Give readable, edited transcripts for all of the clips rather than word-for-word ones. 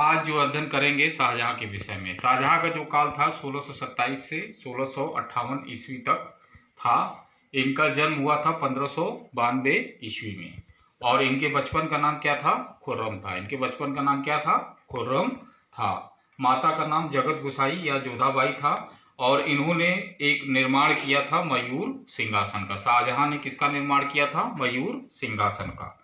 आज जो अध्ययन करेंगे शाहजहां के विषय में। शाहजहां का जो काल था 1627 से 1658 ईस्वी तक था। इनका जन्म हुआ था 1592 ईस्वी में और इनके बचपन का नाम क्या था? खुर्रम था। इनके बचपन का नाम क्या था? खुर्रम था। माता का नाम जगत गुसाई या जोधाबाई था और इन्होंने एक निर्माण किया था मयूर सिंहासन का। शाहजहां ने किसका निर्माण किया था? मयूर सिंहासन का।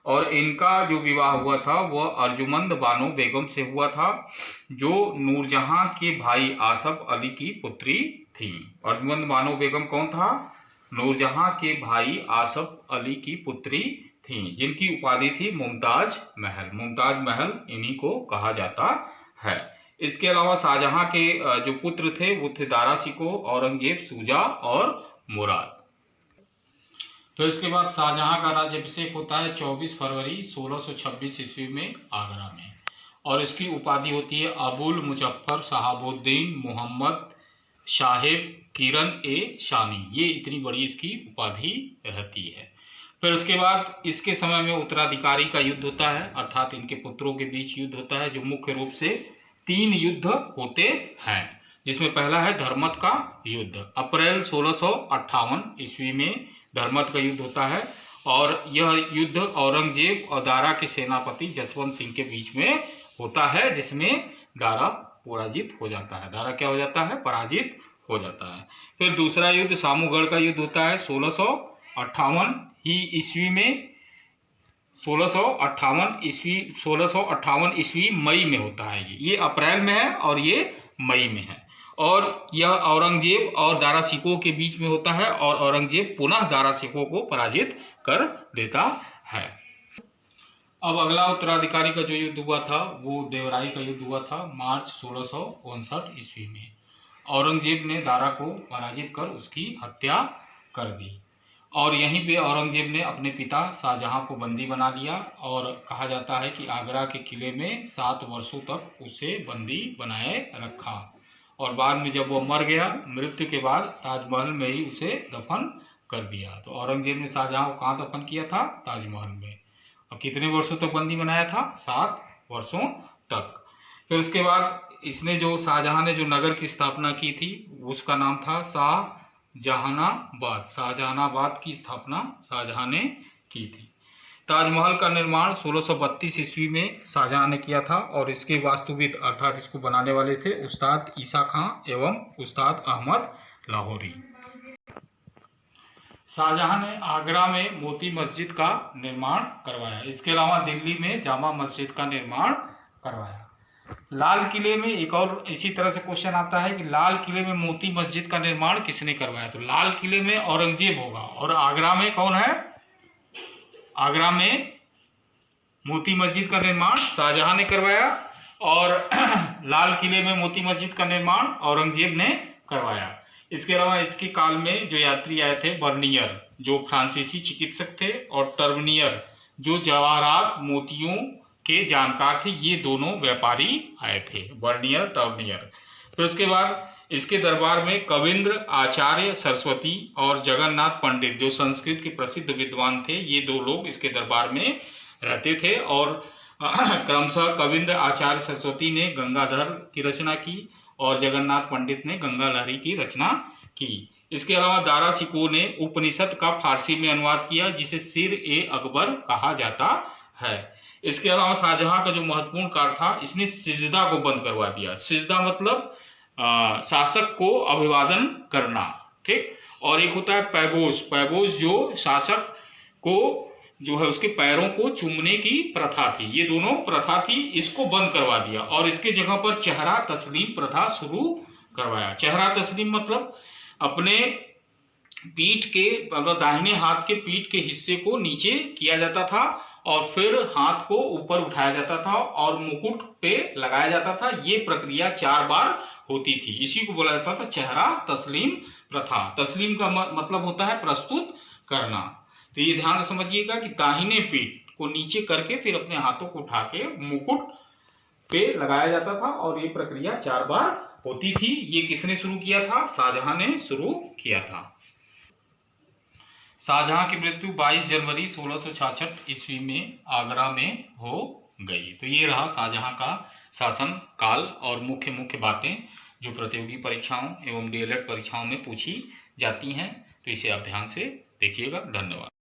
और इनका जो विवाह हुआ था वह अर्जुमंद बानो बेगम से हुआ था, जो नूरजहां के भाई आसफ अली की पुत्री थी। अर्जुमंद बानो बेगम कौन था? नूरजहां के भाई आसफ अली की पुत्री थी, जिनकी उपाधि थी मुमताज महल। मुमताज महल इन्हीं को कहा जाता है। इसके अलावा शाहजहां के जो पुत्र थे वो थे दारा शिकोह, औरंगजेब, शुजा और मुराद। तो इसके बाद शाहजहां का राज्याभिषेक होता है 24 फरवरी 1626 ईस्वी में आगरा में और इसकी उपाधि होती है अबुल मुजफ्फर शहाबुद्दीन मोहम्मद साहेब किरण ए शानी। ये इतनी बड़ी इसकी उपाधि रहती है। फिर उसके बाद इसके समय में उत्तराधिकारी का युद्ध होता है, अर्थात इनके पुत्रों के बीच युद्ध होता है, जो मुख्य रूप से 3 युद्ध होते हैं, जिसमें पहला है धर्मत का युद्ध। अप्रैल 1658 ईस्वी में धर्मत का युद्ध होता है और यह युद्ध औरंगजेब और दारा के सेनापति जसवंत सिंह के बीच में होता है, जिसमें दारा पराजित हो जाता है। दारा क्या हो जाता है? पराजित हो जाता है। फिर दूसरा युद्ध सामूगढ़ का युद्ध होता है 1658 ही ईस्वी में। 1658 ईस्वी मई में होता है। ये अप्रैल में है और ये मई में है और यह औरंगजेब और दारा शिकोह के बीच में होता है और औरंगजेब पुनः दारा शिकोह को पराजित कर देता है। अब अगला उत्तराधिकारी का जो युद्ध हुआ था वो देवराई का युद्ध हुआ था मार्च 1659 ईस्वी में। औरंगजेब ने दारा को पराजित कर उसकी हत्या कर दी और यहीं पे औरंगजेब ने अपने पिता शाहजहां को बंदी बना लिया और कहा जाता है कि आगरा के किले में 7 वर्षों तक उसे बंदी बनाए रखा और बाद में जब वो मर गया, मृत्यु के बाद ताजमहल में ही उसे दफन कर दिया। तो औरंगजेब ने शाहजहां को कहाँ दफन किया था? ताजमहल में। और कितने वर्षों तक बंदी बनाया था? 7 वर्षों तक। फिर उसके बाद इसने जो शाहजहां ने जो नगर की स्थापना की थी उसका नाम था शाहजहानाबाद। शाहजहानाबाद की स्थापना शाहजहां ने की थी। ताजमहल का निर्माण 1632 ईस्वी में शाहजहां ने किया था और इसके वास्तुविद अर्थात इसको बनाने वाले थे उस्ताद ईसा खां एवं उस्ताद अहमद लाहौरी। शाहजहां ने आगरा में मोती मस्जिद का निर्माण करवाया। इसके अलावा दिल्ली में जामा मस्जिद का निर्माण करवाया। लाल किले में एक और इसी तरह से क्वेश्चन आता है कि लाल किले में मोती मस्जिद का निर्माण किसने करवाया? तो लाल किले में औरंगजेब होगा और आगरा में कौन है? आगरा में मोती मस्जिद का निर्माण शाहजहां ने करवाया और लाल किले में मोती मस्जिद का निर्माण औरंगजेब ने करवाया। इसके अलावा इसके काल में जो यात्री आए थे बर्नियर जो फ्रांसीसी चिकित्सक थे और टर्बनियर जो जवाहरात मोतियों के जानकार थे, ये दोनों व्यापारी आए थे, बर्नियर टर्बनियर। फिर उसके बाद इसके दरबार में कविंद्र आचार्य सरस्वती और जगन्नाथ पंडित जो संस्कृत के प्रसिद्ध विद्वान थे, ये 2 लोग इसके दरबार में रहते थे और क्रमशः कविंद्र आचार्य सरस्वती ने गंगाधर की रचना की और जगन्नाथ पंडित ने गंगा लहरी की रचना की। इसके अलावा दारा शिकोह ने उपनिषद का फारसी में अनुवाद किया जिसे सिर ए अकबर कहा जाता है। इसके अलावा शाहजहां का जो महत्वपूर्ण कार्य था, इसने सिजदा को बंद करवा दिया। सिजदा मतलब शासक को अभिवादन करना, ठीक। और एक होता है पैबोस। पैबोस जो शासक को जो है उसके पैरों को चूमने की प्रथा थी, ये दोनों प्रथा थी, इसको बंद करवा दिया और इसके जगह पर चेहरा तस्लीम प्रथा शुरू करवाया। चेहरा तस्लीम मतलब अपने पीठ के मतलब दाहिने हाथ के पीठ के हिस्से को नीचे किया जाता था और फिर हाथ को ऊपर उठाया जाता था और मुकुट पे लगाया जाता था। ये प्रक्रिया 4 बार होती थी। इसी को बोला जाता था चेहरा तस्लीम प्रथा। तस्लीम का मतलब होता है प्रस्तुत करना। तो ये ध्यान से समझिएगा कि दाहिने पीठ को नीचे करके फिर अपने हाथों को उठा के मुकुट पे लगाया जाता था और ये प्रक्रिया 4 बार होती थी। ये किसने शुरू किया था? शाहजहां ने शुरू किया था। शाहजहां की मृत्यु 22 जनवरी 1666 ईस्वी में आगरा में हो गई। तो ये रहा शाहजहां का शासन काल और मुख्य मुख्य बातें जो प्रतियोगी परीक्षाओं एवं डीएलएड परीक्षाओं में पूछी जाती हैं। तो इसे आप ध्यान से देखिएगा। धन्यवाद।